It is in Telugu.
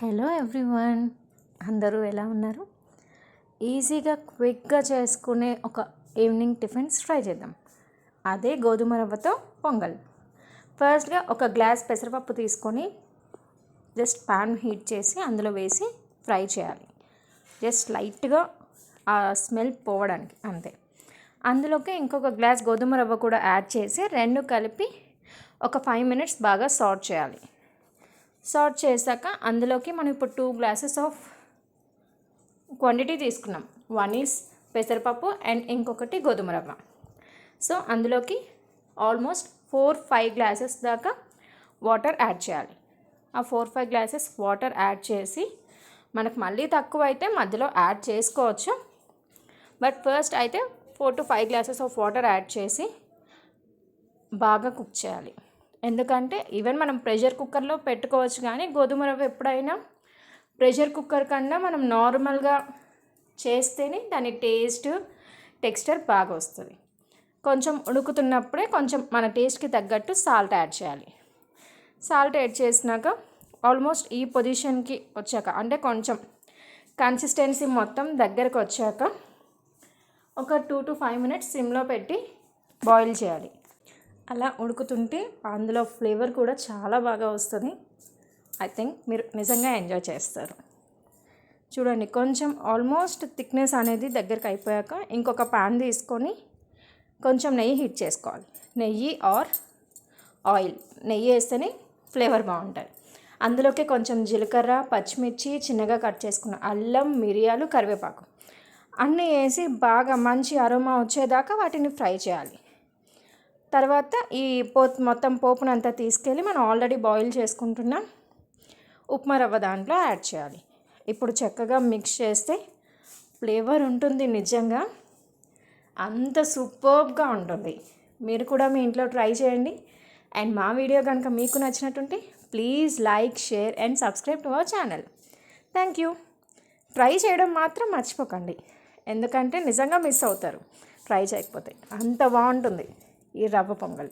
హలో ఎవ్రీవన్, అందరూ ఎలా ఉన్నారు? ఈజీగా క్విక్గా చేసుకునే ఒక ఈవినింగ్ టిఫిన్స్ ట్రై చేద్దాం. అదే గోధుమ రవ్వతో పొంగల్. ఫస్ట్గా ఒక గ్లాస్ పెసరపప్పు తీసుకొని జస్ట్ పాన్ హీట్ చేసి అందులో వేసి ఫ్రై చేయాలి. జస్ట్ లైట్గా ఆ స్మెల్ పోవడానికి అంతే. అందులోకి ఇంకొక గ్లాస్ గోధుమ రవ్వ కూడా యాడ్ చేసి రెండు కలిపి ఒక 5 minutes బాగా సార్ట్ చేయాలి. సార్ట్ చేశాక అందులోకి మనం ఇప్పుడు 2 glasses ఆఫ్ క్వాంటిటీ తీసుకున్నాం. 1 is పెసరపప్పు అండ్ ఇంకొకటి గోధుమ రవ్వ. సో అందులోకి ఆల్మోస్ట్ 4-5 glasses దాకా వాటర్ యాడ్ చేయాలి. ఆ 4-5 glasses వాటర్ యాడ్ చేసి మనకు మళ్ళీ తక్కువ అయితే మధ్యలో యాడ్ చేసుకోవచ్చు. బట్ ఫస్ట్ అయితే 4-5 glasses ఆఫ్ వాటర్ యాడ్ చేసి బాగా కుక్ చేయాలి. ఎందుకంటే ఈవెన్ మనం ప్రెషర్ కుక్కర్లో పెట్టుకోవచ్చు, కానీ గోధుమ రవ్వ ఎప్పుడైనా ప్రెషర్ కుక్కర్ కన్నా మనం నార్మల్గా చేస్తేనే దాని టెక్స్చర్ బాగా వస్తుంది. కొంచెం ఉడుకుతున్నప్పుడే కొంచెం మన టేస్ట్కి తగ్గట్టు సాల్ట్ యాడ్ చేయాలి. సాల్ట్ యాడ్ చేసినాక ఆల్మోస్ట్ ఈ పొజిషన్కి వచ్చాక, అంటే కొంచెం కన్సిస్టెన్సీ మొత్తం దగ్గరకు వచ్చాక ఒక 2-5 minutes సిమ్లో పెట్టి బాయిల్ చేయాలి. అలా ఉడుకుతుంటే అందులో ఫ్లేవర్ కూడా చాలా బాగా వస్తుంది. ఐ థింక్ మీరు నిజంగా ఎంజాయ్ చేస్తారు. చూడండి, కొంచెం ఆల్మోస్ట్ థిక్నెస్ అనేది దగ్గరికి అయిపోయాక ఇంకొక పాన్ తీసుకొని కొంచెం నెయ్యి హీట్ చేసుకోవాలి. నెయ్యి ఆర్ ఆయిల్, నెయ్యి వేస్తేనే ఫ్లేవర్ బాగుంటుంది. అందులోకి కొంచెం జీలకర్ర, పచ్చిమిర్చి, చిన్నగా కట్ చేసుకున్న అల్లం, మిరియాలు, కరివేపాకు అన్నీ వేసి బాగా మంచి అరోమా వచ్చేదాకా వాటిని ఫ్రై చేయాలి. తర్వాత ఈ మొత్తం పోపునంతా తీసుకెళ్ళి మనం ఆల్రెడీ బాయిల్ చేసుకుంటున్న ఉప్మా రవ్వ దాంట్లో యాడ్ చేయాలి. ఇప్పుడు చక్కగా మిక్స్ చేస్తే ఫ్లేవర్ ఉంటుంది, నిజంగా అంత సూపర్బ్గా ఉంటుంది. మీరు కూడా మీ ఇంట్లో ట్రై చేయండి. అండ్ మా వీడియో కనుక మీకు నచ్చినట్టుంటే please like, share and subscribe to our channel. Thank you. Try చేయడం మాత్రం మర్చిపోకండి, ఎందుకంటే నిజంగా మిస్ అవుతారు ట్రై చేయకపోతే. అంత బాగుంటుంది ఈ రవ్వ పొంగల్.